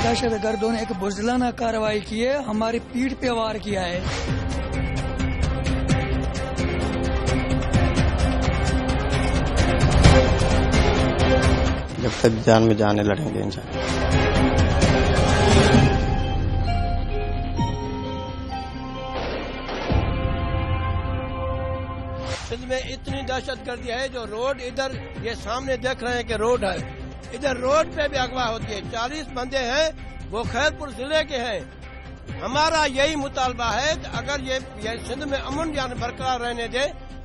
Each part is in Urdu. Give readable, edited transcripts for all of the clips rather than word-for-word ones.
دہشت گردوں نے ایک بزدلانہ کارروائی کی ہے، ہماری پیٹھ پہ وار کیا ہے۔ جب تک جان میں جانے لڑیں گے انشاءاللہ۔ سندھ میں اتنی دہشت گردی ہے جو روڈ ادھر یہ سامنے دیکھ رہے ہیں کہ روڈ ہے، ادھر روڈ پہ بھی اغوا ہوتی ہے۔ 40 بندے ہیں، وہ خیرپور ضلع کے ہیں۔ ہمارا یہی مطالبہ ہے کہ اگر یہ سندھ میں امن برقرار رہنے دے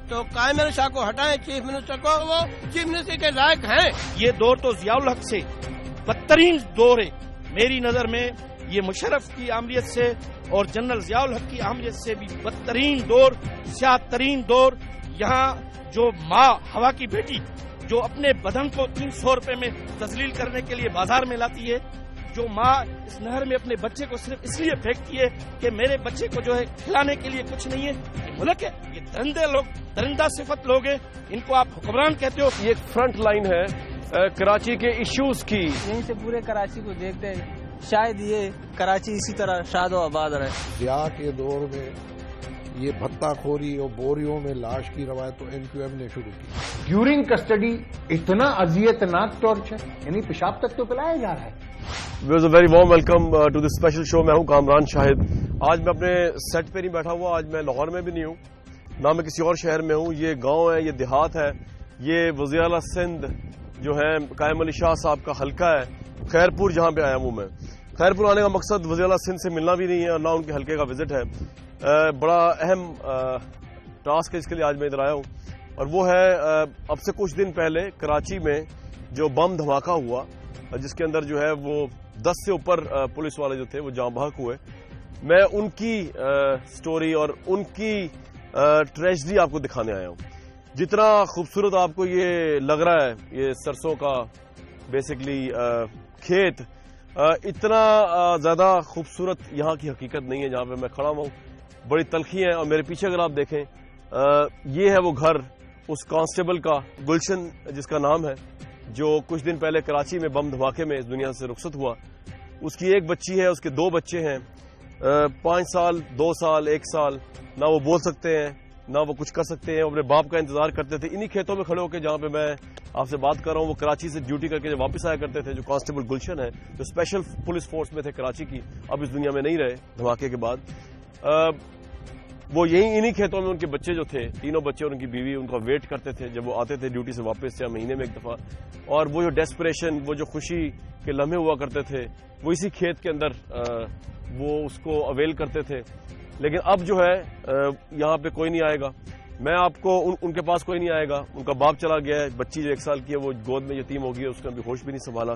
تو قائم شاہ کو ہٹائیں، چیف منسٹر کو، وہ چیف منسٹر کے لائق ہیں۔ یہ دور تو ضیاء الحق سے بدترین دور ہے میری نظر میں، یہ مشرف کی عملیت سے اور جنرل ضیاء الحق کی عملیت سے بھی بدترین دور، سیاہ ترین دور۔ یہاں جو ماں ہوا کی بیٹی جو اپنے بدن کو 300 روپے میں تذلیل کرنے کے لیے بازار میں لاتی ہے، جو ماں اس نہر میں اپنے بچے کو صرف اس لیے پھینکتی ہے کہ میرے بچے کو جو ہے کھلانے کے لیے کچھ نہیں ہے، یہ ملک ہے، یہ درندے لوگ، درندہ صفت لوگ ہیں، ان کو آپ حکمران کہتے ہو۔ یہ ایک فرنٹ لائن ہے کراچی کے ایشوز کی۔ یہیں سے پورے کراچی کو دیکھتے ہیں، شاید یہ کراچی اسی طرح شاد و آباد رہے۔ ضیاء کے دور میں یہ بھتہ خوری اور بوریوں میں لاش کی روایت تو NQM نے شروع کی۔ ڈیورنگ کسٹڈی اتنا اذیتناک ٹارچر، یعنی پیشاب تک تو پلایا جا رہا ہے۔ Where's a very warm welcome to this special show. میں ہوں کامران شاہد۔ آج میں اپنے سیٹ پہ نہیں بیٹھا ہوا، آج میں لاہور میں بھی نہیں ہوں، نہ میں کسی اور شہر میں ہوں۔ یہ گاؤں ہے، یہ دیہات ہے، یہ وزیر اعلیٰ سندھ جو ہے قائم علی شاہ صاحب کا حلقہ ہے، خیرپور، جہاں پہ آیا ہوں میں۔ خیرپور آنے کا مقصد وزیر اعلیٰ سندھ سے ملنا بھی نہیں ہے اور نہ ان کے حلقے کا وزٹ ہے۔ بڑا اہم ٹاسک ہے اس کے لیے آج میں ادھر آیا ہوں، اور وہ ہے اب سے کچھ دن پہلے کراچی میں جو بم دھماکہ ہوا، جس کے اندر جو ہے وہ 10 سے اوپر پولیس والے جو تھے وہ جاں بحق ہوئے۔ میں ان کی سٹوری اور ان کی ٹریجڈی آپ کو دکھانے آیا ہوں۔ جتنا خوبصورت آپ کو یہ لگ رہا ہے، یہ سرسوں کا بیسکلی کھیت، اتنا زیادہ خوبصورت یہاں کی حقیقت نہیں ہے جہاں پہ میں کھڑا ہوں۔ بڑی تلخی ہے، اور میرے پیچھے اگر آپ دیکھیں، یہ ہے وہ گھر اس کانسٹیبل کا، گلشن جس کا نام ہے، جو کچھ دن پہلے کراچی میں بم دھماکے میں اس دنیا سے رخصت ہوا۔ اس کی ایک بچی ہے، اس کے 2 بچے ہیں، 5 سال، 2 سال، 1 سال۔ نہ وہ بول سکتے ہیں، نہ وہ کچھ کر سکتے ہیں۔ اپنے باپ کا انتظار کرتے تھے انہی کھیتوں میں کھڑے ہو کے جہاں پہ میں آپ سے بات کر رہا ہوں۔ وہ کراچی سے ڈیوٹی کر کے جب واپس آیا کرتے تھے، جو کانسٹیبل گلشن ہے، جو اسپیشل پولیس فورس میں تھے کراچی کی، اب اس دنیا میں نہیں رہے دھماکے کے بعد۔ وہ انہی کھیتوں میں ان کے بچے جو تھے، 3 بچے اور ان کی بیوی، ان کا ویٹ کرتے تھے جب وہ آتے تھے ڈیوٹی سے واپس، یا مہینے میں 1 دفعہ۔ اور وہ جو ڈیسپریشن، وہ جو خوشی کے لمحے ہوا کرتے تھے، وہ اسی کھیت کے اندر وہ اس کو اویل کرتے تھے۔ لیکن اب جو ہے یہاں پہ کوئی نہیں آئے گا، میں آپ کو ان کے پاس کوئی نہیں آئے گا۔ ان کا باپ چلا گیا ہے، بچی جو 1 سال کی ہے وہ گود میں یتیم ہو گئی ہے، اس نے ابھی ہوش بھی نہیں سنبھالا۔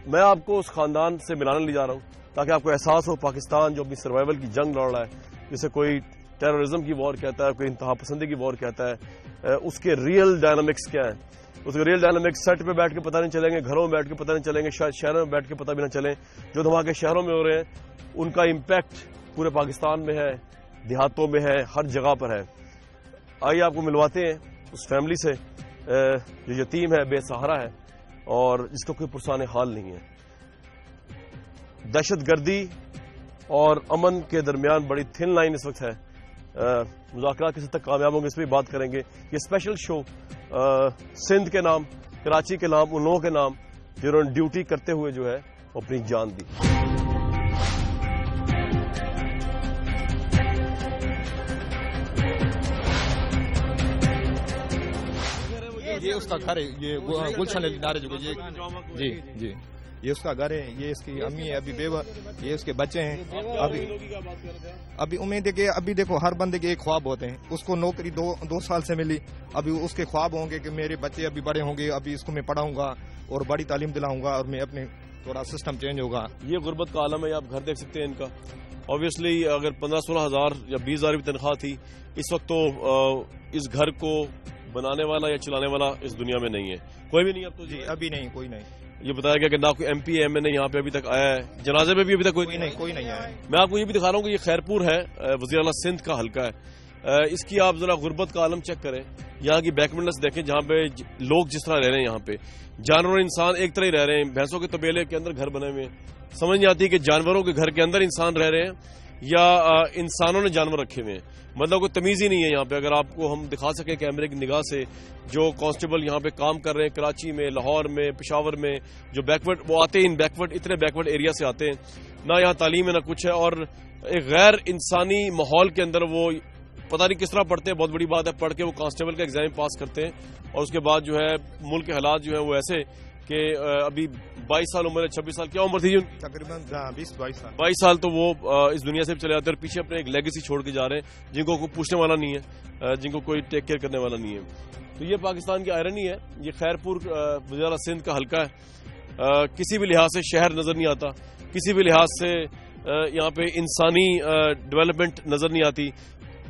میں آپ کو اس خاندان سے ملانے لے جا رہا ہوں تاکہ آپ کو احساس ہو پاکستان جو اپنی سروائیول کی جنگ لڑ رہا ہے، جسے کوئی ٹیررزم کی وار کہتا ہے، کوئی انتہا پسندی کی وار کہتا ہے، اس کے ریئل ڈائنامکس کیا ہیں۔ اس کے ریئل ڈائنامکس سیٹ پہ بیٹھ کے پتہ نہیں چلیں گے، گھروں میں بیٹھ کے پتہ نہیں چلیں گے، شاید شہروں میں بیٹھ کے پتہ بھی نہ چلیں۔ جو دھماکے شہروں میں ہو رہے ہیں، ان کا امپیکٹ پورے پاکستان میں ہے، دیہاتوں میں ہے، ہر جگہ پر ہے۔ آئیے آپ کو ملواتے ہیں اس فیملی سے جو یتیم ہے، بے سہارا ہے، اور جس کا کوئی پرسان حال نہیں ہے۔ دہشت گردی اور امن کے درمیان بڑی تھن لائن اس وقت ہے۔ مذاکرات کس حد تک کامیاب ہوں گے اس پہ بات کریں گے۔ یہ اسپیشل شو سندھ کے نام، کراچی کے نام، ان لوگوں کے نام جنہوں نے ڈیوٹی کرتے ہوئے جو ہے وہ اپنی جان دی۔ یہ اس کا گھر ہے، یہ گلشن علی نارے جو جی جی یہ اس کا گھر ہے، یہ اس کی امی ہے ابھی بیوہ، یہ اس کے بچے ہیں۔ ابھی امید ہے کہ ابھی دیکھو ہر بندے کے ایک خواب ہوتے ہیں۔ اس کو نوکری 2 سال سے ملی، ابھی اس کے خواب ہوں گے کہ میرے بچے ابھی بڑے ہوں گے، ابھی اس کو میں پڑھاؤں گا اور بڑی تعلیم دلاؤں گا، اور میں اپنے تھوڑا سسٹم چینج ہوگا۔ یہ غربت کا عالم ہے، آپ گھر دیکھ سکتے ہیں ان کا۔ اوبیسلی اگر 15-16 ہزار یا 20 ہزار بھی تنخواہ تھی اس وقت، تو اس گھر کو بنانے والا یا چلانے والا اس دنیا میں نہیں ہے، کوئی بھی نہیں اب تو۔ جی ابھی نہیں، کوئی نہیں۔ یہ بتایا گیا کہ نہ کوئی MP MN یہاں پہ ابھی تک آیا ہے، جنازے میں بھی ابھی تک کوئی نہیں آیا۔ میں آپ کو یہ بھی دکھا رہا ہوں کہ یہ خیرپور ہے، وزیر اعلیٰ سندھ کا حلقہ ہے۔ اس کی آپ ذرا غربت کا عالم چیک کریں. یہاں کی بیکورڈنس دیکھیں, جہاں پہ لوگ جس طرح رہ رہے ہیں, یہاں پہ جانور اور انسان ایک طرح ہی رہ رہے ہیں. بھینسوں کے طبیلے کے اندر گھر بنے ہوئے ہیں. سمجھ نہیں آتی کہ جانوروں کے گھر کے اندر انسان رہ رہے ہیں یا انسانوں نے جانور رکھے ہوئے ہیں. مطلب کوئی تمیز ہی نہیں ہے یہاں پہ. اگر آپ کو ہم دکھا سکیں کیمرے کی نگاہ سے, جو کانسٹیبل یہاں پہ کام کر رہے ہیں کراچی میں, لاہور میں, پشاور میں, جو بیکورڈ وہ آتے ہیں, اتنے بیکورڈ ایریا سے آتے ہیں, نہ یہاں تعلیم ہے نہ کچھ ہے, اور ایک غیر انسانی ماحول کے اندر وہ پتہ نہیں کس طرح پڑھتے ہیں. بہت بڑی بات ہے, پڑھ کے وہ کانسٹیبل کا ایگزام پاس کرتے ہیں, اور اس کے بعد جو ہے ملک کے حالات جو ہیں وہ ایسے کہ ابھی 22 سال عمر ہے, 26 سال کیا عمر تھی جی, تقریباً 22 سال, تو وہ اس دنیا سے بھی چلے جاتے ہیں اور پیچھے اپنے ایک لیگیسی چھوڑ کے جا رہے ہیں جن کو کوئی پوچھنے والا نہیں ہے, جن کو کوئی ٹیک کیئر کرنے والا نہیں ہے. تو یہ پاکستان کی آئرنی ہے. یہ خیرپور وزیر سندھ کا حلقہ ہے. کسی بھی لحاظ سے شہر نظر نہیں آتا, کسی بھی لحاظ سے یہاں پہ انسانی ڈیولپمنٹ نظر نہیں آتی.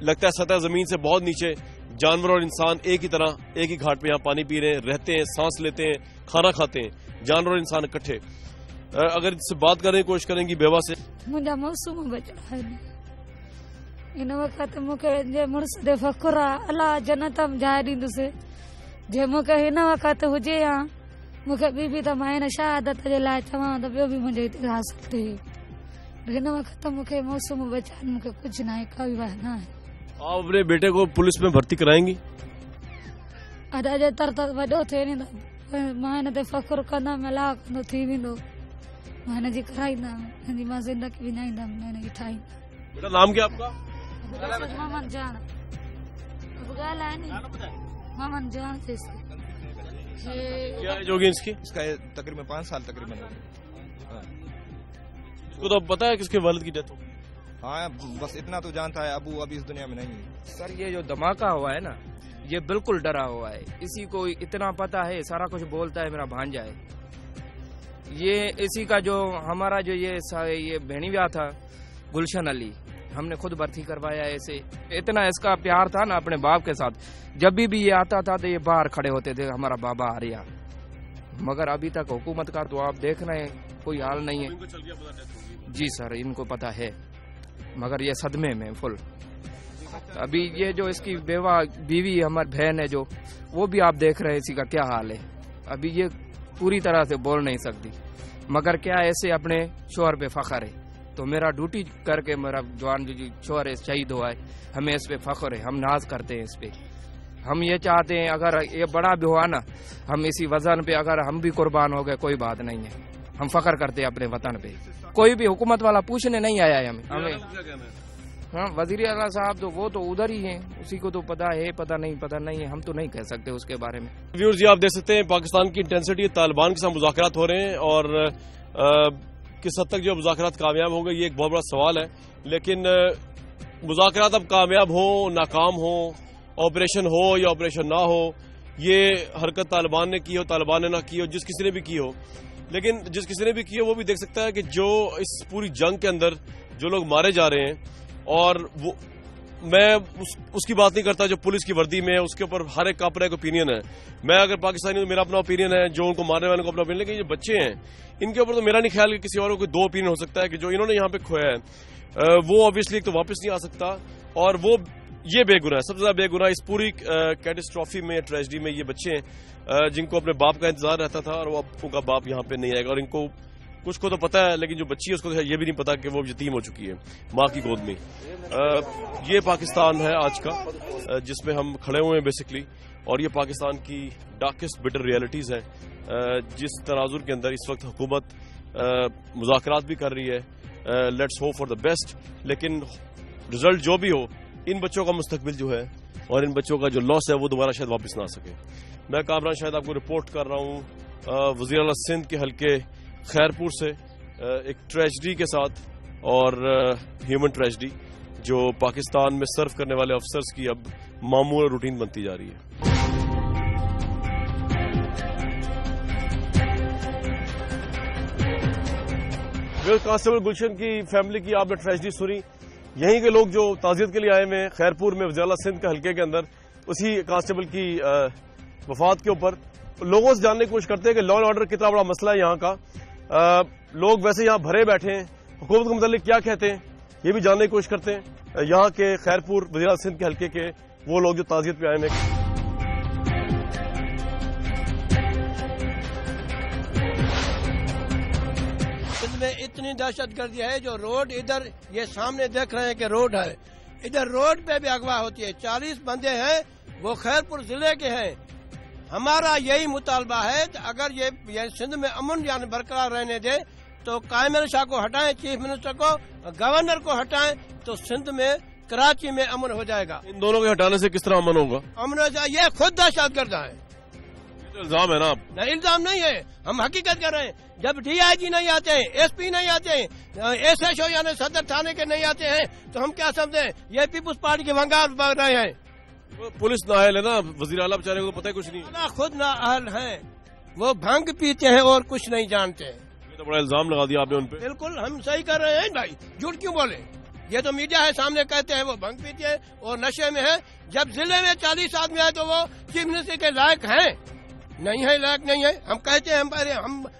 لگتا ہے سطح زمین سے بہت نیچے جانور اور انسان ایک ہی طرح ایک ہی گھاٹ پہ یہاں پانی پی رہے ہیں, رہتے ہیں, سانس لیتے ہیں, کھانا کھاتے ہیں, جانور اور انسان اکٹھے. اگر اس سے بات کرنے کی کوشش کریں گی بیوہ سے, مجھے موسم بچا ہے ان وقت مکے جے مرس دے فخر اللہ جنتم جائے دینسے جے مکے ان وقت ہوجے ہاں مکے بی بی تے میں شہادت دے لائے چواں تے بیو بھی مجھے حاصل تھی. لیکن وقت مکے موسم بچا مکے کچھ نہ کوئی بہنا ہے. آپ اپنے بیٹے کو پولیس میں بھرتی کرائیں گی؟ ادا جے تر وڈو تھے نہیں میں تے فخر کندا ملا کندو تھی ویندو میں جی کرائیندا جی ماں زندگی بھی نہیں دم میں نے ٹھائی. بیٹا نام کیا آپ کا؟ محمد جان. اب گال ہے نہیں محمد جان سے کیا ایج ہوگی اس کی؟ اس کا تقریباً 5 سال تقریباً. اس کو تو پتا ہے کس کے والد کی ڈیتھ ہوگی؟ ہاں بس اتنا تو جانتا ہے, ابو ابھی اس دنیا میں نہیں ہے. سر یہ جو دھماکہ ہوا ہے نا یہ بالکل ڈرا ہوا ہے. اسی کو اتنا پتا ہے, سارا کچھ بولتا ہے, میرا بھانجا ہے. یہ اسی کا جو ہمارا جو یہ بہنیویا تھا گلشن علی, ہم نے خود بھرتی کروایا ایسے. اتنا اس کا پیار تھا نا اپنے باپ کے ساتھ, جب بھی یہ آتا تھا تو یہ باہر کھڑے ہوتے تھے ہمارا بابا آ رہا. مگر ابھی تک حکومت کا تو آپ دیکھ رہے ہیں کوئی حال نہیں ہے. جی سر ان کو پتا ہے, مگر یہ صدمے میں فل. ابھی یہ جو اس کی بیوی ہماری بہن ہے جو, وہ بھی آپ دیکھ رہے ہیں اسی کا کیا حال ہے. ابھی یہ پوری طرح سے بول نہیں سکتی, مگر کیا ایسے اپنے شوہر پہ فخر ہے. تو میرا ڈیوٹی کر کے میرا جوان جو شوہر ہے شہید ہوا ہے, ہمیں اس پہ فخر ہے, ہم ناز کرتے ہیں اس پہ. ہم یہ چاہتے ہیں اگر یہ بڑا بھی ہوا نا, ہم اسی وزن پہ اگر ہم بھی قربان ہو گئے کوئی بات نہیں ہے. ہم فخر کرتے ہیں اپنے وطن پہ. کوئی بھی حکومت والا پوچھنے نہیں آیا ہے ہمیں. ہاں وزیر اعلیٰ صاحب تو وہ تو ادھر ہی ہیں, اسی کو تو پتا ہے, پتا نہیں ہے, ہم تو نہیں کہہ سکتے اس کے بارے میں. ویورز آپ دیکھ سکتے ہیں پاکستان کی انٹینسٹی, طالبان کے ساتھ مذاکرات ہو رہے ہیں اور کس حد تک جو مذاکرات کامیاب ہوں گے یہ ایک بہت بڑا سوال ہے. لیکن مذاکرات اب کامیاب ہوں ناکام ہوں, آپریشن ہو یا آپریشن نہ ہو, یہ حرکت طالبان نے کی ہو طالبان نے نہ کی ہو, جس کسی نے بھی کی ہو, لیکن جس کسی نے بھی کی ہو وہ بھی دیکھ سکتا ہے کہ جو اس پوری جنگ کے اندر جو لوگ مارے جا رہے ہیں, اور وہ میں اس کی بات نہیں کرتا جو پولیس کی وردی میں, اس کے اوپر ہر ایک کا اپنا ایک اوپینین ہے. میں اگر پاکستانی ہوں میرا اپنا اوپینین ہے, جو ان کو مارنے والوں کو اپنا اوپینین, لیکن یہ بچے ہیں ان کے اوپر تو میرا نہیں خیال کہ کسی اور کو کوئی دو اوپینین ہو سکتا ہے کہ جو انہوں نے یہاں پہ کھویا ہے وہ obviously ایک تو واپس نہیں آ سکتا, اور وہ یہ بے گناہ ہے, سب سے زیادہ بے گناہ اس پوری کیٹسٹرافی میں, ٹریجڈی میں یہ بچے ہیں جن کو اپنے باپ کا انتظار رہتا تھا اور وہ اب ان کا باپ یہاں پہ نہیں آئے گا. اور ان کو کچھ کو تو پتا ہے, لیکن جو بچی ہے اس کو یہ بھی نہیں پتا کہ وہ یتیم ہو چکی ہے ماں کی گود میں. یہ پاکستان ہے آج کا جس میں ہم کھڑے ہوئے ہیں بیسکلی, اور یہ پاکستان کی ڈارکسٹ بٹر ریئلٹیز ہیں جس تناظر کے اندر اس وقت حکومت مذاکرات بھی کر رہی ہے. Let's hope for the best, لیکن رزلٹ جو بھی ہو ان بچوں کا مستقبل جو ہے اور ان بچوں کا جو لاس ہے وہ دوبارہ شاید واپس نہ آ سکے. میں کامران شاید آپ کو رپورٹ کر رہا ہوں وزیر اعلیٰ سندھ کے حلقے خیرپور سے, ایک ٹریجڈی کے ساتھ, اور ہیومن ٹریجڈی جو پاکستان میں سرو کرنے والے افسرز کی اب معمول اور روٹین بنتی جا رہی ہے. کانسٹیبل گلشن کی فیملی کی آپ نے ٹریجڈی سنی. یہیں کے لوگ جو تعزیت کے لیے آئے ہوئے ہیں خیرپور میں وزیر اعلیٰ سندھ کے حلقے کے اندر, اسی کانسٹیبل کی وفات کے اوپر لوگوں سے جاننے کی کوشش کرتے ہیں کہ لا اینڈ آرڈر کتنا بڑا مسئلہ ہے یہاں کا. لوگ ویسے یہاں بھرے بیٹھے ہیں, حکومت کے متعلق کیا کہتے ہیں یہ بھی جاننے کی کوشش کرتے ہیں. یہاں کے خیرپور وزیراعظم سندھ کے حلقے کے وہ لوگ جو تعزیت پہ آئے ہیں. سندھ میں اتنی دہشت گردی ہے جو روڈ ادھر یہ سامنے دیکھ رہے ہیں کہ روڈ ہے، ادھر روڈ پہ بھی اغوا ہوتی ہے. 40 بندے ہیں وہ خیرپور ضلع کے ہیں. ہمارا یہی مطالبہ ہے کہ اگر یہ سندھ میں امن یعنی برقرار رہنے دے تو قائم شاہ کو ہٹائیں، چیف منسٹر کو، گورنر کو ہٹائیں تو سندھ میں کراچی میں امن ہو جائے گا. ان دونوں کے ہٹانے سے کس طرح امن ہوگا؟ امن ہو جائے، یہ خود دہشت گرد ہے. یہ تو الزام ہے نا. نہیں الزام نہیں ہے، ہم حقیقت کر رہے ہیں. جب ڈی آئی جی نہیں آتے ہیں، ایس پی نہیں آتے ہیں، ایس ایچ او یعنی صدر تھانے کے نہیں آتے ہیں تو ہم کیا سمجھیں یہ پیپلز پارٹی کے بھنگار بن رہے ہیں. پولیس نااہل ہے نا، وزیر اعلیٰ بیچارے کو پتہ ہی کچھ نہیں. خود نااہل ہیں، وہ بھنگ پیتے ہیں اور کچھ نہیں جانتے. یہ تو بڑا الزام لگا دیا آپ نے ان پہ. بالکل ہم صحیح کر رہے ہیں بھائی، جھوٹ کیوں بولے؟ یہ تو میڈیا ہے سامنے کہتے ہیں وہ بھنگ پیتے ہیں اور نشے میں ہے. جب ضلع میں 40 آدمی آئے تو وہ چیف منسٹر کے لائق ہیں؟ نہیں ہے، لائق نہیں ہے. ہم کہتے ہیں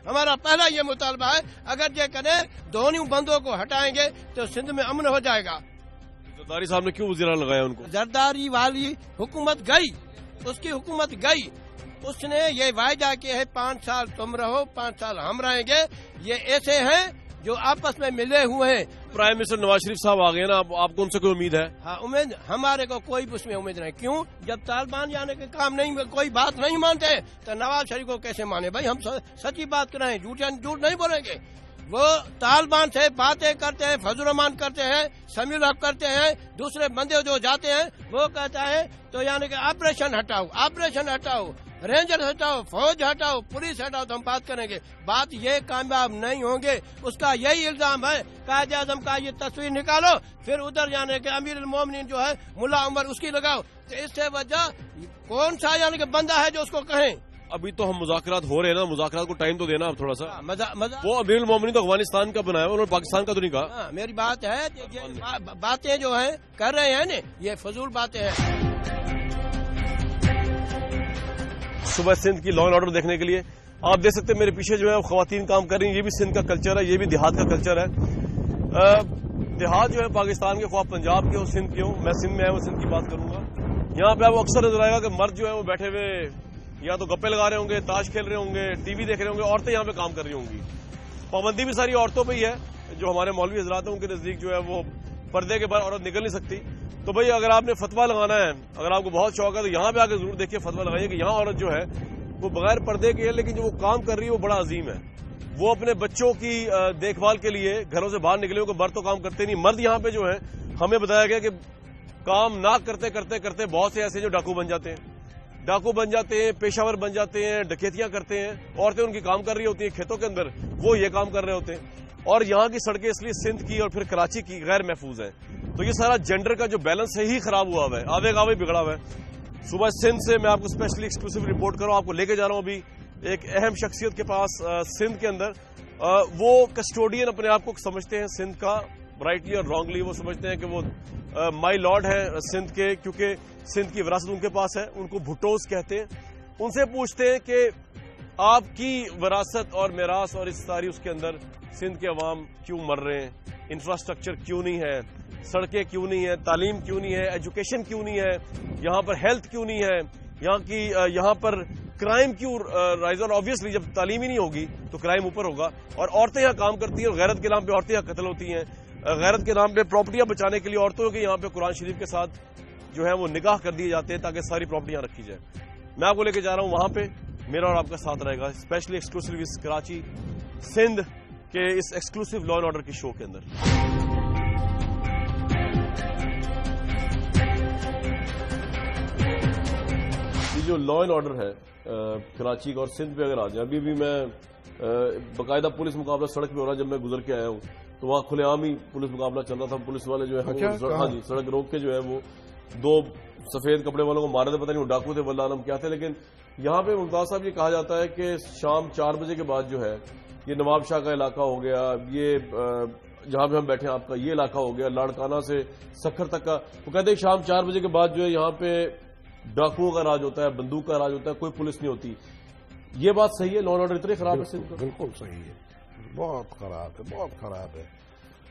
ہمارا پہلا یہ مطالبہ ہے اگر یہ کریں دونوں بندوں کو ہٹائیں گے تو سندھ میں امن ہو جائے گا. زرداری صاحب نے کیوں وزیر اعلیٰ لگایا ان کو؟ زرداری والی حکومت گئی، اس کی حکومت گئی، اس نے یہ وعدہ کیا ہے 5 سال تم رہو 5 سال ہم رہیں گے. یہ ایسے ہیں جو آپس میں ملے ہوئے ہیں. پرائم منسٹر نواز شریف صاحب آ گئے نا، آپ کو ان سے کوئی امید ہے؟ ہاں امید، ہمارے کو کوئی اس میں امید نہیں. کیوں؟ جب طالبان یعنی کہ کام نہیں، کوئی بات نہیں مانتے تو نواز شریف کو کیسے مانے؟ بھائی ہم سچی بات کر رہے ہیں، جھوٹ نہیں بولیں گے. وہ طالبان سے باتیں کرتے ہیں، فضل الرحمان کرتے ہیں، سمیع الحق کرتے ہیں، دوسرے بندے جو جاتے ہیں وہ کہتا ہے تو یعنی کہ آپریشن ہٹاؤ، رینجر ہٹاؤ، فوج ہٹاؤ، پولیس ہٹاؤ تو ہم بات کریں گے. بات یہ کامیاب نہیں ہوں گے. اس کا یہی الزام ہے. قائد اعظم کا یہ تصویر نکالو، پھر ادھر یعنی کہ امیر المومنین جو ہے ملا عمر اس کی لگاؤ. تو اس سے وجہ کون سا یعنی کہ بندہ ہے جو اس کو کہیں؟ ابھی تو ہم مذاکرات ہو رہے ہیں نا، مذاکرات کو ٹائم تو دینا اب تھوڑا سا. وہ امیر المومنین تو افغانستان کا بنایا ہے، انہوں نے پاکستان کا تو نہیں کہا. میری بات ہے باتیں جو ہیں کر رہے ہیں نا یہ فضول باتیں ہیں. صبح سندھ کی لا اینڈ آرڈر دیکھنے کے لیے آپ دیکھ سکتے ہیں میرے پیچھے جو ہے خواتین کام کر رہی ہیں. یہ بھی سندھ کا کلچر ہے، یہ بھی دیہات کا کلچر ہے. دیہات جو ہے پاکستان کے، خواہ پنجاب کے ہو سندھ کے ہو، میں سندھ میں آیا ہوں، سندھ کی بات کروں گا. یہاں پہ آپ کو اکثر نظر آئے گا کہ مرد جو ہے وہ بیٹھے ہوئے یا تو گپے لگا رہے ہوں گے، تاش کھیل رہے ہوں گے، ٹی وی دیکھ رہے ہوں گے. عورتیں یہاں پہ کام کر رہی ہوں گی. پابندی بھی ساری عورتوں پہ ہی ہے. جو ہمارے مولوی حضرات ہیں ان کے نزدیک جو ہے وہ پردے کے باہر عورت نکل نہیں سکتی. تو بھائی اگر آپ نے فتویٰ لگانا ہے، اگر آپ کو بہت شوق ہے تو یہاں پہ آ کے ضرور دیکھیے، فتویٰ لگائیے کہ یہاں عورت جو ہے وہ بغیر پردے کے ہے، لیکن جو وہ کام کر رہی ہے وہ بڑا عظیم ہے. وہ اپنے بچوں کی دیکھ بھال کے لیے گھروں سے باہر نکلے ہوئے، مرد تو کام کرتے نہیں. مرد یہاں پہ جو ہے ہمیں بتایا گیا کہ کام نہ کرتے کرتے کرتے بہت سے ایسے جو ڈاکو بن جاتے ہیں، پیشہ ور بن جاتے ہیں، ڈکیتیاں کرتے ہیں. عورتیں ان کی کام کر رہی ہوتی ہیں کھیتوں کے اندر، وہ یہ کام کر رہے ہوتے ہیں. اور یہاں کی سڑکیں اس لیے سندھ کی اور پھر کراچی کی غیر محفوظ ہیں. تو یہ سارا جینڈر کا جو بیلنس ہے ہی خراب ہوا ہوا ہے، آوے گاوے بگڑا ہوا ہے. صبح سندھ سے میں آپ کو اسپیشلی ایکسکلوسیو رپورٹ کر رہا ہوں، آپ کو لے کے جا رہا ہوں ابھی ایک اہم شخصیت کے پاس سندھ کے اندر. وہ کسٹوڈین اپنے آپ کو سمجھتے ہیں سندھ کا، رائٹلی اور رانگلی وہ سمجھتے ہیں کہ وہ مائی لارڈ ہے سندھ کے، کیونکہ سندھ کی وراثت ان کے پاس ہے. ان کو بھٹوز کہتے ہیں. ان سے پوچھتے ہیں کہ آپ کی وراثت اور میراث اور اس ساری اس کے اندر سندھ کے عوام کیوں مر رہے ہیں؟ انفراسٹرکچر کیوں نہیں ہے؟ سڑکیں کیوں نہیں ہے؟ تعلیم کیوں نہیں ہے؟ ایجوکیشن کیوں نہیں ہے؟ یہاں پر ہیلتھ کیوں نہیں ہے؟ یہاں پر کرائم کیوں رائز؟ اور آبویسلی جب تعلیم ہی نہیں ہوگی تو کرائم اوپر ہوگا. اور عورتیں یہاں کام کرتی ہیں، اور غیرت کے نام پہ عورتیں یہاں قتل ہوتی ہیں. غیرت کے نام پہ پراپرٹیاں بچانے کے لیے عورتوں کے یہاں پہ قرآن شریف کے ساتھ جو ہے وہ نکاح کر دیے جاتے ہیں تاکہ ساری پراپرٹیاں رکھی جائیں. میں آپ کو لے کے جا رہا ہوں وہاں پہ، میرا اور آپ کا ساتھ رہے گا اسپیشلی ایکسکلوسیو اس کراچی سندھ کے اس ایکسکلوسیو لا اینڈ آرڈر کی شو کے اندر. یہ جو لا اینڈ آرڈر ہے کراچی کا اور سندھ پہ اگر آ جائے، ابھی میں باقاعدہ پولیس مقابلہ سڑک پہ ہو رہا ہے. جب میں گزر کے آیا ہوں تو وہاں کھلے عام ہی پولیس مقابلہ چل رہا تھا. پولیس والے جو ہے ہاں جی سڑک روک کے جو ہے وہ 2 سفید کپڑے والوں کو مارے تھے، پتہ نہیں وہ ڈاکو تھے واللہ عالم کیا تھے. لیکن یہاں پہ ممتاز صاحب یہ کہا جاتا ہے کہ شام 4 بجے کے بعد جو ہے یہ نواب شاہ کا علاقہ ہو گیا، یہ جہاں پہ ہم بیٹھے ہیں آپ کا یہ علاقہ ہو گیا، لاڑکانہ سے سکھر تک کا. وہ کہتے ہیں شام 4 بجے کے بعد جو ہے یہاں پہ ڈاکوؤں کا راج ہوتا ہے، بندوق کا راج ہوتا ہے، کوئی پولیس نہیں ہوتی. یہ بات صحیح ہے؟ لا اینڈ آرڈر اتنے خراب ہے؟ بالکل صحیح ہے، بہت خراب ہے، بہت خراب ہے.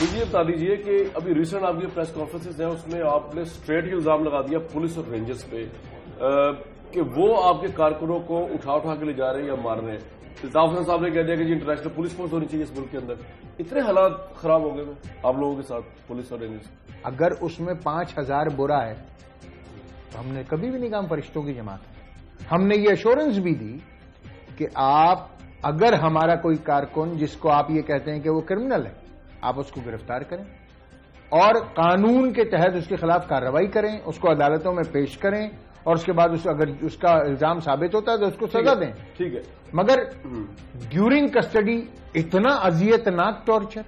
مجھے بتا دیجیے کہ ابھی ریسنٹ آپ کی پریس کانفرنسز ہیں، اس میں آپ نے اسٹریٹ ہی الزام لگا دیا پولیس اور رینجرز پہ کہ وہ آپ کے کارکنوں کو اٹھا کے لے جا رہے ہیں یا مار رہے ہیں. الطاف حسن صاحب نے کہہ دیا کہ انٹرنیشنل پولیس فورس ہونی چاہیے اس ملک کے اندر. اتنے حالات خراب ہو گئے آپ لوگوں کے ساتھ پولیس اور رینجرز. اگر اس میں 5000 برا ہے تو ہم نے کبھی بھی نہیں کہا ہم فرشتوں کی جماعت ہے. ہم نے یہ ایشورنس بھی دی کہ آپ اگر ہمارا کوئی کارکن جس کو آپ یہ کہتے ہیں کہ وہ کرمنل ہے، آپ اس کو گرفتار کریں اور قانون کے تحت اس کے خلاف کارروائی کریں، اس کو عدالتوں میں پیش کریں اور اس کے بعد اگر اس کا الزام ثابت ہوتا ہے تو اس کو سزا دیں. ٹھیک ہے. مگر ڈیورنگ کسٹڈی اتنا اذیت ناک ٹارچر،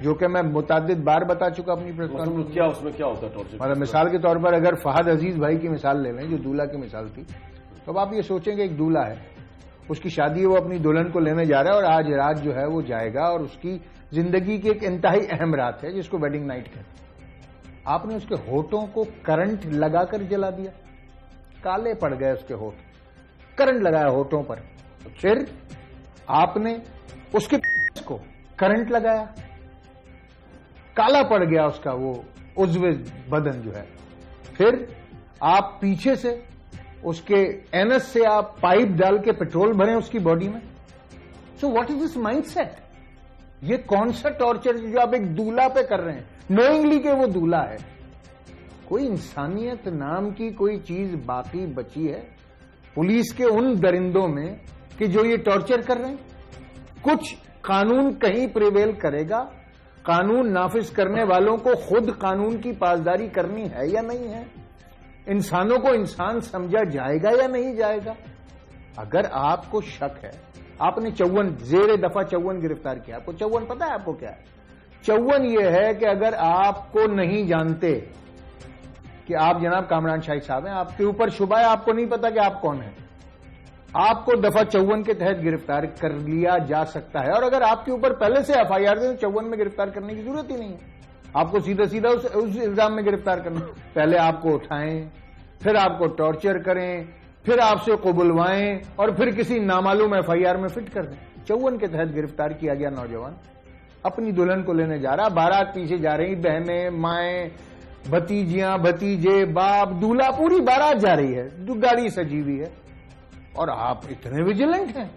جو کہ میں متعدد بار بتا چکا اپنی پریس کانفرنس. کیا اس میں کیا ہوتا ہے ٹارچر؟ مطلب مثال کے طور پر اگر فہد عزیز بھائی کی مثال لے لیں جو دولہا کی مثال تھی، تو اب آپ یہ سوچیں کہ ایک دولہا ہے، اس کی شادی ہے، وہ اپنی دلہن کو لینے جا رہا ہے اور آج رات جو ہے وہ جائے گا اور اس کی زندگی کی ایک انتہائی اہم رات ہے جس کو ویڈنگ نائٹ کہتے ہیں. آپ نے اس کے ہونٹوں کو کرنٹ لگا کر جلا دیا، کالے پڑ گئے اس کے ہونٹ، کرنٹ لگایا ہونٹوں پر. پھر آپ نے اس کے کو کرنٹ لگایا، کالا پڑ گیا اس کا وہ عضو بدن جو ہے. پھر آپ پیچھے سے اس کے اینس سے آپ پائپ ڈال کے پیٹرول بھریں اس کی باڈی میں. So what is this mindset? یہ کون سا ٹارچر جو آپ ایک دولہا پہ کر رہے ہیں نوئنگلی کہ وہ دولہا ہے؟ کوئی انسانیت نام کی کوئی چیز باقی بچی ہے پولیس کے ان درندوں میں کہ جو یہ ٹارچر کر رہے ہیں؟ کچھ قانون کہیں پریویل کرے گا؟ قانون نافذ کرنے والوں کو خود قانون کی پاسداری کرنی ہے یا نہیں ہے؟ انسانوں کو انسان سمجھا جائے گا یا نہیں جائے گا؟ اگر آپ کو شک ہے، آپ نے 54 زیر دفعہ 54 گرفتار کیا. آپ کو 54 پتا ہے آپ کو کیا ہے؟ 54 یہ ہے کہ اگر آپ کو نہیں جانتے کہ آپ جناب کامران شاہد صاحب ہیں، آپ کے اوپر شبہ ہے، آپ کو نہیں پتا کہ آپ کون ہیں، آپ کو دفعہ 54 کے تحت گرفتار کر لیا جا سکتا ہے. اور اگر آپ کے اوپر پہلے سے FIR ہے تو 54 میں گرفتار کرنے کی ضرورت ہی نہیں ہے. آپ کو سیدھا اس الزام میں گرفتار کرنا. پہلے آپ کو اٹھائیں، پھر آپ کو ٹارچر کریں، پھر آپ سے قبلوائیں اور پھر کسی نامعلوم FIR میں فٹ کر دیں. 54 کے تحت گرفتار کیا گیا نوجوان اپنی دلہن کو لینے جا رہا، بارات پیچھے جا رہی، بہنیں، مائیں، بھتیجیاں، بھتیجے، باپ، دولہا، پوری بارات جا رہی ہے، گاڑی سجی ہوئی ہے اور آپ اتنے ویجیلنٹ ہیں.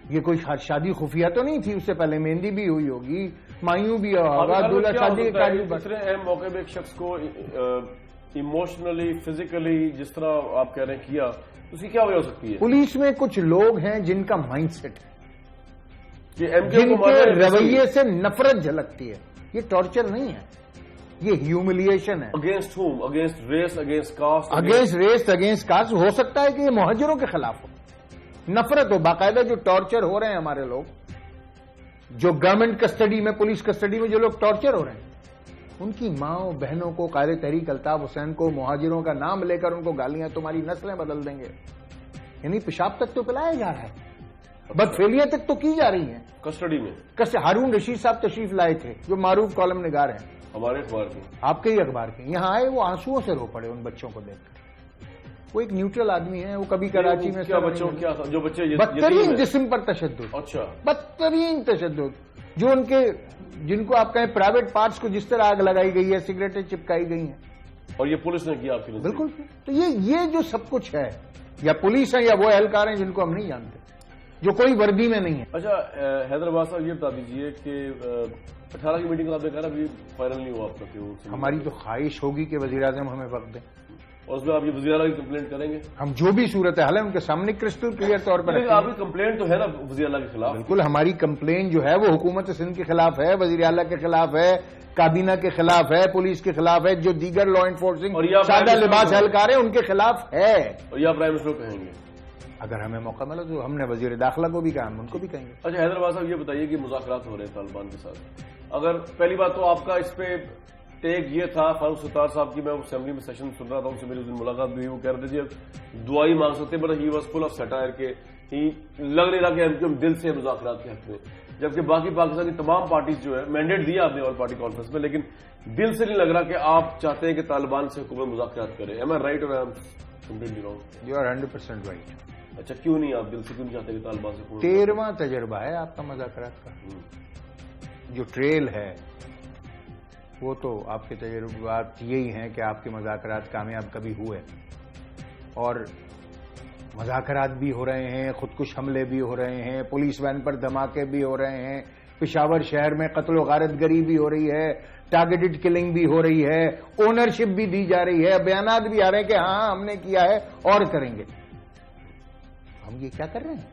یہ کوئی شادی خفیہ تو نہیں تھی، اس سے پہلے مہندی بھی ہوئی ہوگی، مایوں بھی ہوگا، دولہا شادی کے کارڈ. دوسرے اہم موقع پہ ایک شخص کو ایموشنلی فزیکلی جس طرح آپ کہہ رہے ہیں کیا، اس کی کیا وجہ ہو سکتی ہے؟ پولیس میں کچھ لوگ ہیں جن کا مائنڈ سیٹ ہے، جن کے رویے سے نفرت جھلکتی ہے. یہ ٹارچر نہیں ہے، یہ ہیوملیشن ہے. Against whom? Against race, against caste? Against race, against caste. ہو سکتا ہے کہ یہ مہاجروں کے خلاف ہو، نفرت ہو. باقاعدہ جو ٹارچر ہو رہے ہیں ہمارے لوگ، جو گورنمنٹ کسٹڈی میں، پولیس کسٹڈی میں جو لوگ ٹارچر ہو رہے ہیں، ان کی ماں بہنوں کو، قائد تحریک الطاف حسین کو، مہاجروں کا نام لے کر ان کو گالیاں، تمہاری نسلیں بدل دیں گے. یعنی پیشاب تک تو پلایا جا رہا ہے، بدفعلیاں تک تو کی جا رہی ہیں کسٹڈی میں. ہارون رشید صاحب تشریف لائے تھے جو معروف کالم نگار ہیں ہمارے اخبار کے، آپ کے ہی اخبار کے. یہاں آئے، وہ آنسوؤں سے رو پڑے ان بچوں کو دیکھ کر. وہ ایک نیوٹرل آدمی ہے، وہ کبھی کراچی میں جو بچے بدترین جسم پر تشدد، اچھا بدترین تشدد، جو ان کے جن کو آپ کہیں پرائیویٹ پارٹس کو جس طرح آگ لگائی گئی ہے، سگریٹیں چپکائی گئی ہیں، اور یہ پولیس نے کیا آپ کے لیے؟ بالکل. تو یہ جو سب کچھ ہے، یا پولیس ہے یا وہ اہلکار ہیں جن کو ہم نہیں جانتے، جو کوئی وردی میں نہیں ہے. اچھا حیدرآباد صاحب یہ بتا دیجیے کہ 18 کی میٹنگ آپ نے کہا ابھی فائنل نہیں ہوا آپ کا؟ ہماری تو خواہش ہوگی کہ وزیر اعظم ہمیں وقت دیں، اور اس میں آپ یہ وزیر اعلیٰ کی کمپلینٹ کریں گے؟ ہم جو بھی صورتحال ہے ان کے سامنے کرسٹل کلیئر طور پر. آپ کی کمپلینٹ تو ہے نا وزیر اعلیٰ کے خلاف؟ بالکل. ہماری کمپلین جو ہے وہ حکومت سندھ کے خلاف ہے، وزیر اعلیٰ کے خلاف ہے، کابینہ کے خلاف ہے، پولیس کے خلاف ہے، جو دیگر لا انفورسنگ سادہ لباس اہلکار ہیں ان کے خلاف ہے. اور یہ پرائم منسٹر کو کہیں گے؟ اگر ہمیں موقع ملا تو ہم نے وزیر داخلہ کو بھی کہا، ہم ان کو بھی کہیں گے. اچھا حیدرآباد صاحب یہ بتائیے کہ مذاکرات ہو رہے ہیں طالبان کے ساتھ. اگر پہلی بات تو آپ کا اس پہ ٹیک یہ تھا، فاروق ستار صاحب کی میں اسمبلی میں سیشن سن رہا تھا، ان سے میری اس دن ملاقات بھی ہوئی، وہ کہہ رہے تھے جی دعائی مانگ سکتے، but he was full of satire کہ لگ نہیں رہا کہ ہم دل سے مذاکرات کے حق میں، جبکہ باقی پاکستانی تمام پارٹیز جو ہے مینڈیٹ دیا آپ نے اور پارٹی کانفرنس میں، لیکن دل سے نہیں لگ رہا کہ آپ چاہتے ہیں کہ طالبان سے حکومت مذاکرات کرے. ایم آئی رائٹ اور I am completely wrong? You are 100% right. اچھا کیوں نہیں آپ دل سے کیوں نہیں چاہتے کہ طالبان سے؟ 13واں تجربہ ہے آپ کا مذاکرات کا. جو ٹریل ہے وہ تو آپ کے تجربات یہی ہیں کہ آپ کے مذاکرات کامیاب کبھی ہوئے، اور مذاکرات بھی ہو رہے ہیں، خودکش حملے بھی ہو رہے ہیں، پولیس وین پر دھماکے بھی ہو رہے ہیں، پشاور شہر میں قتل و غارت گری بھی ہو رہی ہے، ٹارگیٹڈ کلنگ بھی ہو رہی ہے، اونرشپ بھی دی جا رہی ہے، بیانات بھی آ رہے ہیں کہ ہاں ہم نے کیا ہے اور کریں گے۔ ہم یہ کیا کر رہے ہیں؟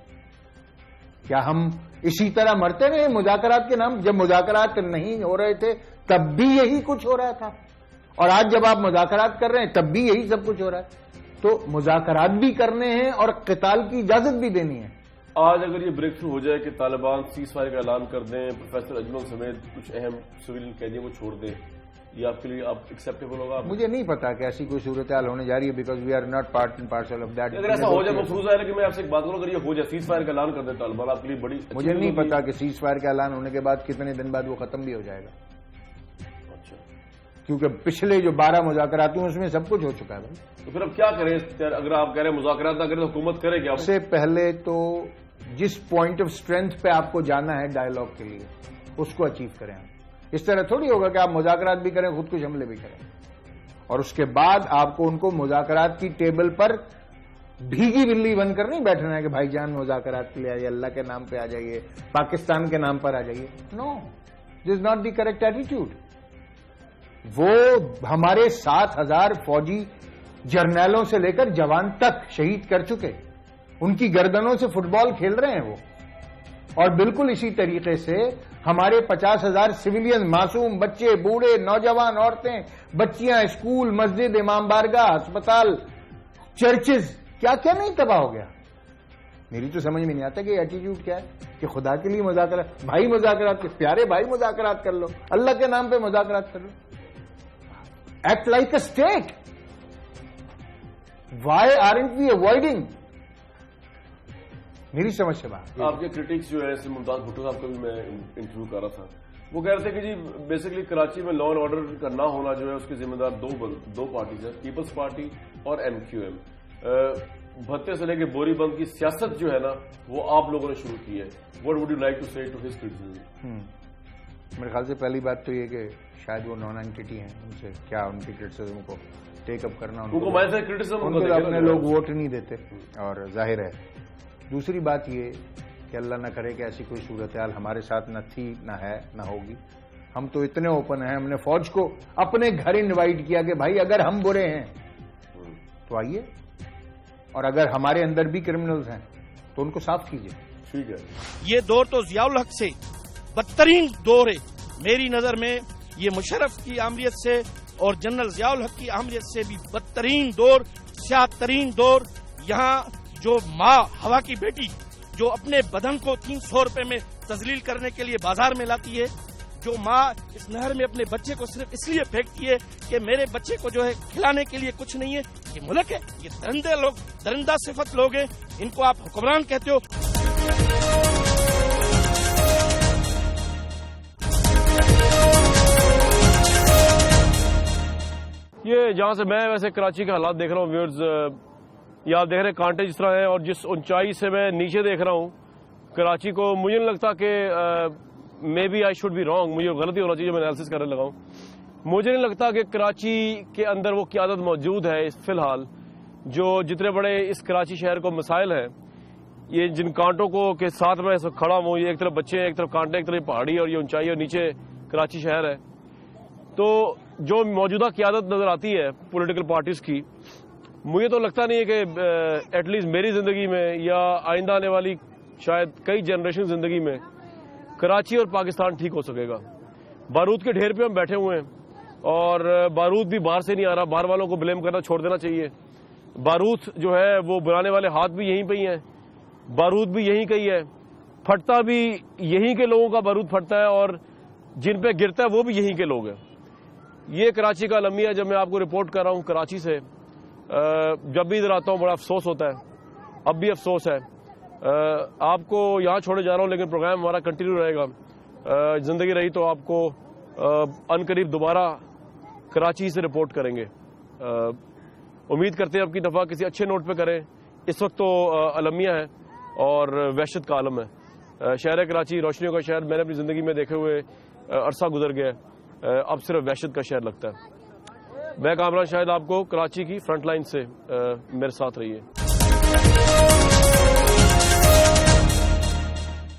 کیا ہم اسی طرح مرتے رہے مذاکرات کے نام؟ جب مذاکرات نہیں ہو رہے تھے تب بھی یہی کچھ ہو رہا تھا، اور آج جب آپ مذاکرات کر رہے ہیں تب بھی یہی سب کچھ ہو رہا ہے۔ تو مذاکرات بھی کرنے ہیں اور قتال کی اجازت بھی دینی ہے۔ آج اگر یہ بریک تھرو ہو جائے کہ طالبان سیز فائر کا اعلان کر دیں، پروفیسر اجمل سمیت کچھ اہم سویلین قیدیوں کو چھوڑ دیں، یہ آپ کے لیے ایکسیپٹیبل ہوگا؟ مجھے نہیں پتا کہ ایسی کوئی صورتحال ہونے جا رہی ہے، because we are not part and parcel of that. اگر ایسا ہو جائے، محفوظ ہے کہ میں آپ سے ایک بات کروں، اگر یہ ہو جائے سیز فائر کا اعلان کر دیں طالبان، آپ کے لیے بڑی مجھے نہیں پتا کہ سیز فائر کا اعلان ہونے کے بعد کتنے دن بعد وہ ختم بھی ہو جائے گا، کیونکہ پچھلے جو 12 مذاکرات ہیں اس میں سب کچھ ہو چکا ہے بھائی۔ تو پھر اب کیا کریں؟ اگر آپ کہہ رہے ہیں مذاکرات نہ کریں تو حکومت کرے کیا؟ سب سے پہلے تو جس پوائنٹ آف اسٹرینتھ پہ آپ کو جانا ہے ڈائیلاگ کے لیے اس کو اچیو کریں۔ اس طرح تھوڑی ہوگا کہ آپ مذاکرات بھی کریں خود کچھ حملے بھی کریں، اور اس کے بعد آپ کو ان کو مذاکرات کی ٹیبل پر بھیگی بلی بن کر نہیں بیٹھنا ہے کہ بھائی جان مذاکرات کے لیے آئیے، اللہ کے نام پہ آ جائیے، پاکستان کے نام پر آ جائیے۔ No, this is not the correct attitude. وہ ہمارے 7,000 فوجی جرنیلوں سے لے کر جوان تک شہید کر چکے، ان کی گردنوں سے فٹ بال کھیل رہے ہیں وہ، اور بالکل اسی طریقے سے ہمارے 50,000 سویلین، معصوم بچے، بوڑھے، نوجوان، عورتیں، بچیاں، اسکول، مسجد، امام بارگاہ، ہسپتال، چرچز، کیا کیا نہیں تباہ ہو گیا۔ میری تو سمجھ میں نہیں آتا کہ یہ ایٹیٹیوڈ کیا ہے کہ خدا کے لیے مذاکرات، بھائی مذاکرات کے پیارے بھائی مذاکرات کر لو، اللہ کے نام پہ مذاکرات کر لو، act like a state. Why aren't we avoiding? میری سمجھ سے بات آپ کے کرٹکس جو ہے ممتاز بھٹو صاحب کا بھی میں انٹرویو کر رہا تھا، وہ کہہ رہے تھے کہ جی بیسکلی کراچی میں لا اینڈ آرڈر کا نہ ہونا جو ہے اس کے ذمہ دار دو پارٹیز ہیں، پیپلز پارٹی اور MQM۔ بھتے سے لے کے بوری بند کی سیاست جو ہے نا وہ آپ لوگوں نے شروع کی ہے۔ What would you like to say to his criticism? میرے خیال سے پہلی بات تو یہ کہ شاید وہ نان اینٹی ہیں، ان سے کیا ان کی کرٹیسزم کو ٹیک اپ کرنا، ان کو اپنے لوگ ووٹ نہیں دیتے، اور ظاہر ہے۔ دوسری بات یہ کہ اللہ نہ کرے کہ ایسی کوئی صورتحال ہمارے ساتھ نہ تھی، نہ ہے، نہ ہوگی۔ ہم تو اتنے اوپن ہیں، ہم نے فوج کو اپنے گھر انوائٹ کیا کہ بھائی اگر ہم برے ہیں تو آئیے، اور اگر ہمارے اندر بھی کرمنلز ہیں تو ان کو صاف کیجیے۔ ٹھیک ہے، یہ دور تو ضیاء الحق سے بدترین دور ہے میری نظر میں، یہ مشرف کی آمریت سے اور جنرل ضیاء الحق کی آمریت سے بھی بدترین دور، سیاہ ترین دور۔ یہاں جو ماں ہوا کی بیٹی جو اپنے بدن کو 300 روپے میں تذلیل کرنے کے لیے بازار میں لاتی ہے، جو ماں اس نہر میں اپنے بچے کو صرف اس لیے پھینکتی ہے کہ میرے بچے کو جو ہے کھلانے کے لیے کچھ نہیں ہے، یہ ملک ہے، یہ درندے لوگ، درندہ صفت لوگ ہیں، ان کو آپ حکمران کہتے ہو۔ یہ جہاں سے میں ویسے کراچی کے حالات دیکھ رہا ہوں ویورز، یہ آپ دیکھ رہے ہیں کانٹے جس طرح ہیں، اور جس اونچائی سے میں نیچے دیکھ رہا ہوں کراچی کو، مجھے نہیں لگتا کہ may be I should be wrong, مجھے غلطی ہونا چاہیے، میں انالیسس کرنے لگا ہوں۔ مجھے نہیں لگتا کہ کراچی کے اندر وہ قیادت موجود ہے فی الحال، جو جتنے بڑے اس کراچی شہر کو مسائل ہیں، یہ جن کانٹوں کو کے ساتھ میں کھڑا ہوں، یہ ایک طرف بچے ہیں، ایک طرف کانٹے، ایک طرف پہاڑی، اور یہ اونچائی، اور نیچے کراچی شہر ہے، تو جو موجودہ قیادت نظر آتی ہے پولیٹیکل پارٹیز کی، مجھے تو لگتا نہیں ہے کہ ایٹ لیسٹ میری زندگی میں یا آئندہ آنے والی شاید کئی جنریشن زندگی میں کراچی اور پاکستان ٹھیک ہو سکے گا۔ بارود کے ڈھیر پہ ہم بیٹھے ہوئے ہیں، اور بارود بھی باہر سے نہیں آ رہا، باہر والوں کو بلیم کرنا چھوڑ دینا چاہیے۔ بارود جو ہے وہ بنانے والے ہاتھ بھی یہیں پہ ہی ہیں، بارود بھی یہیں کا ہی ہے، پھٹتا بھی یہیں کے لوگوں کا بارود پھٹتا ہے، اور جن پہ گرتا ہے وہ بھی یہیں کے لوگ ہیں۔ یہ کراچی کا المیہ جب میں آپ کو رپورٹ کر رہا ہوں کراچی سے، جب بھی ادھر آتا ہوں بڑا افسوس ہوتا ہے، اب بھی افسوس ہے۔ آپ کو یہاں چھوڑے جا رہا ہوں، لیکن پروگرام ہمارا کنٹینیو رہے گا۔ زندگی رہی تو آپ کو عنقریب دوبارہ کراچی سے رپورٹ کریں گے۔ امید کرتے ہیں اب کی دفعہ کسی اچھے نوٹ پہ کریں۔ اس وقت تو المیہ ہے اور وحشت کا عالم ہے۔ شہر کراچی روشنیوں کا شہر میں نے اپنی زندگی میں دیکھے ہوئے عرصہ گزر گیا ہے، اب صرف وحشت کا شہر لگتا ہے۔ میں کامران شاہد آپ کو کراچی کی فرنٹ لائن سے میرے ساتھ رہیے۔